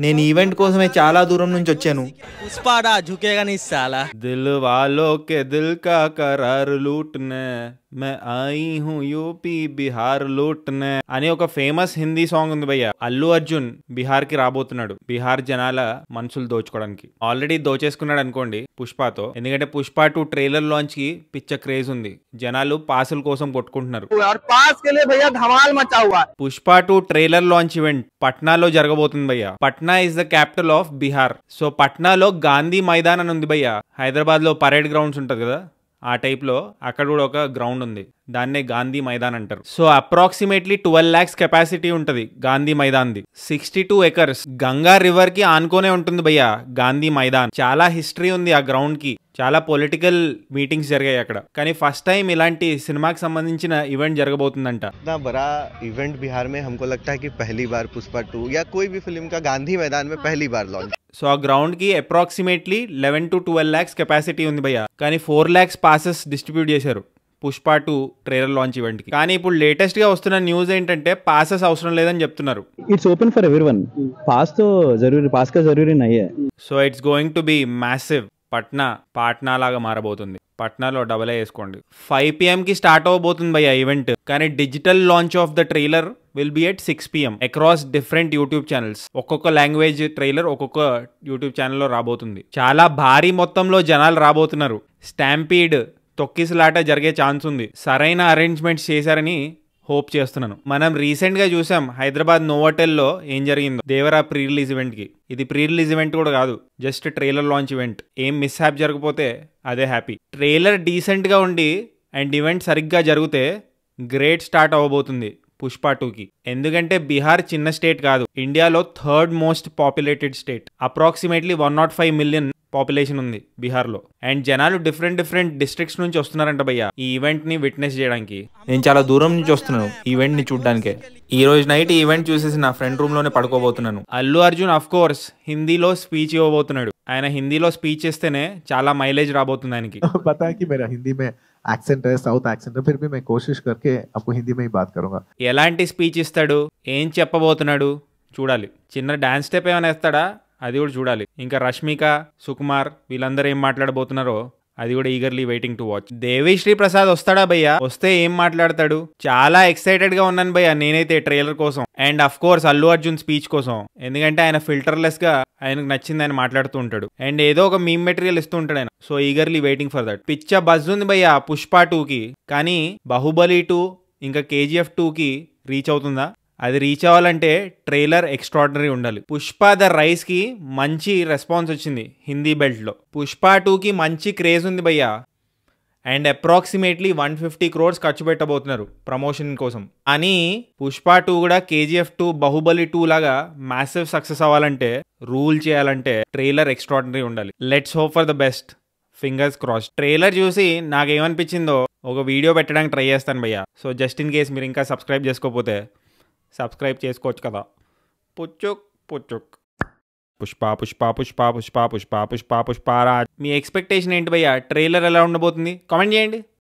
నేను ఈవెంట్ కోసమే చాలా దూరం నుంచి వచ్చాను. పుష్పాడా झुकेगा नहीं साला దిల్ వాలో కే దిల్ కా కరార్ లూట్నే మే ఆయి హూ యూపీ బిహార్ లూట్నే అని ఒక ఫేమస్ హిందీ సాంగ్ ఉంది భయ్య. అల్లు అర్జున్ బీహార్ కి రాబోతున్నాడు బీహార్ జనాల మనసులు దోచుకోవడానికి. ఆల్రెడీ దోచేసుకున్నాడు అనుకోండి పుష్పతో. ఎందుకంటే పుష్ప 2 ట్రైలర్ లాంచ్ కి పిచ్చ క్రేజ్ ఉంది. జనాలు పాసుల కోసం కొట్టుకుంటున్నారు. పుష్ప 2 ట్రైలర్ లాంచ్ ఈవెంట్ పట్నాలో జరగబోతుంది భయ్య. Patna is the capital of Bihar. So పట్నాలో గాంధీ మైదాన్ అని ఉంది భయ్య. హైదరాబాద్ లో పరేడ్ గ్రౌండ్స్ ఉంటది కదా, ఆ టైప్ లో అక్కడ కూడా ఒక గ్రౌండ్ ఉంది. దాన్నే గాంధీ మైదాన్ అంటారు. సో అప్రాక్సిమేట్లీ 12 lakhs కెపాసిటీ ఉంటది Gandhi Maidan the. 62 acres Ganga river కి ఆనుకోనే ఉంటుంది భయ్య గాంధీ మైదాన్. చాలా హిస్టరీ ఉంది ఆ గ్రౌండ్ కి. చాలా పొలిటికల్ మీటింగ్స్ జరిగాయి అక్కడ. కానీ ఫస్ట్ టైం ఇలాంటి సినిమాకి సంబంధించిన ఈవెంట్ జరగబోతుందంట. इतना बड़ा इवेंट बिहार में हमको लगता है कि पहली बार पुष्पा 2 या कोई भी फिल्म का गांधी मैदान में पहली बार लॉन्च. సో ఆ గ్రౌండ్ కి అప్రాక్సిమేట్లీ 11 to 12 lakhs కెపాసిటీ ఉంది భయ్య. కానీ 4 lakhs పాసెస్ డిస్ట్రిబ్యూట్ చేశారు పుష్ప 2 ట్రైలర్ లాంచ్ ఈవెంట్ కి. కానీ ఇప్పుడు లేటెస్ట్ గా వస్తున్న న్యూస్ ఏంటంటే పాసెస్ అవసరం లేదని చెప్తున్నారు. It's open for everyone. Pass तो जरूरी, पास का जरूरी नहीं है. So it's going to be massive. Patna లాగా మారబోతుంది. పట్నాలో డబల్ వేసుకోండి. 5 PM కి స్టార్ట్ అవబోతుంది భయ్య ఈవెంట్. కానీ digital launch of the trailer will be at 6 PM across different YouTube channels. ఒక్కొక్క లాంగ్వేజ్ ట్రైలర్ ఒక్కొక్క యూట్యూబ్ ఛానల్లో రాబోతుంది. చాలా భారీ మొత్తంలో జనాలు రాబోతున్నారు. స్టాంపీడ్ తొక్కిసలాట జరిగే ఛాన్స్ ఉంది. సరైన అరేంజ్మెంట్స్ చేశారని హోప్ చేస్తున్నాను. మనం రీసెంట్ గా చూసాం హైదరాబాద్ నోవాటెల్లో ఏం జరిగిందో దేవరా ప్రీ రిలీజ్ ఈవెంట్ కి. ఇది ప్రీ రిలీజ్ ఈవెంట్ కూడా కాదు, జస్ట్ ట్రైలర్ లాంచ్ ఈవెంట్. ఏం మిస్ హ్యాప్ జరగకపోతే అదే హ్యాపీ. ట్రైలర్ డీసెంట్ గా ఉండి అండ్ ఈవెంట్ సరిగ్గా జరిగితే గ్రేట్ స్టార్ట్ అవ్వబోతుంది పుష్ప 2కి. ఎందుకంటే బీహార్ చిన్న స్టేట్ కాదు, ఇండియాలో 3rd most populated state. Approximately 105 million population ఉంది బీహార్లో. అండ్ జనాలు డిఫరెంట్ డిస్ట్రిక్ట్స్ నుంచి వస్తున్నారంట భయ్య ఈ ఈవెంట్ ని విట్నెస్ చేయడానికి. నేను చాలా దూరం నుంచి వస్తున్నాను ఈవెంట్ ని చూడడానికే. ఈ రోజు నైట్ ఈ ఈవెంట్ చూసేసి నా ఫ్రెండ్ రూమ్ లోనే పడుకోబోతున్నాను. అల్లు అర్జున్ అఫ్ కోర్స్ హిందీలో స్పీచ్ ఇవ్వబోతున్నాడు. ఆయన హిందీలో స్పీచ్ ఇస్తేనే చాలా మైలేజ్ రాబోతుంది ఆయనకి. पता है कि मेरा हिंदी में एक्सेंट है, साउथ एक्सेंट है, फिर भी मैं कोशिश करके आपको हिंदी में ही बात करूंगा. ఎలాంటి స్పీచ్ ఇస్తాడు, ఏం చెప్పబోతున్నాడు చూడాలి. చిన్న డాన్స్ స్టెప్ ఏమైనా వేస్తాడా అది కూడా చూడాలి. ఇంకా రష్మిక, సుకుమార్ వీళ్ళందరూ ఏం మాట్లాడబోతున్నారో అది కూడా eagerly waiting to watch. Devi Sri Prasad వస్తాడా భయ్య? వస్తే ఏం మాట్లాడతాడు? చాలా ఎక్సైటెడ్ గా ఉన్నాను భయ్య నేనైతే ట్రైలర్ కోసం. And of course Allu Arjun speech కోసం. ఎందుకంటే ఆయన ఫిల్టర్లెస్ గా ఆయనకు నచ్చింది ఆయన మాట్లాడుతూ ఉంటాడు. అండ్ ఏదో ఒక మీమ్ మెటీరియల్ ఇస్తూ ఉంటాడు ఆయన. So eagerly waiting for that. పిచ్చ బజ్ ఉంది భయ్య పుష్ప 2కి. కానీ బాహుబలి 2 ఇంకా KGF 2కి రీచ్ అవుతుందా? అది రీచ్ అవ్వాలంటే ట్రైలర్ ఎక్స్ట్రాడినరీ ఉండాలి. పుష్ప ద రైస్ కి మంచి రెస్పాన్స్ వచ్చింది హిందీ బెల్ట్ లో. పుష్ప 2కి మంచి క్రేజ్ ఉంది భయ్య. అండ్ అప్రాక్సిమేట్లీ 150 crores ఖర్చు పెట్టబోతున్నారు ప్రమోషన్ కోసం. అని పుష్ప 2 కూడా KGF 2 బాహుబలి 2 లాగా మ్యాసివ్ సక్సెస్ అవ్వాలంటే, రూల్ చేయాలంటే ట్రైలర్ ఎక్స్ట్రాడినరీ ఉండాలి. Let's hope for the best. Fingers cross. Trailer చూసి నాకేమనిపించిందో ఒక వీడియో పెట్టడానికి ట్రై చేస్తాను భయ్య. సో జస్ట్ ఇన్ కేస్ మీరు ఇంకా సబ్స్క్రైబ్ చేసుకోకపోతే సబ్స్క్రైబ్ చేసుకోవచ్చు కదా. పుచ్చుక్ పుచ్చుక్. పుష్ప రాజ్. మీ ఎక్స్పెక్టేషన్ ఏంటి భయ్య? ట్రైలర్ ఎలా ఉండబోతుంది కామెంట్ చేయండి.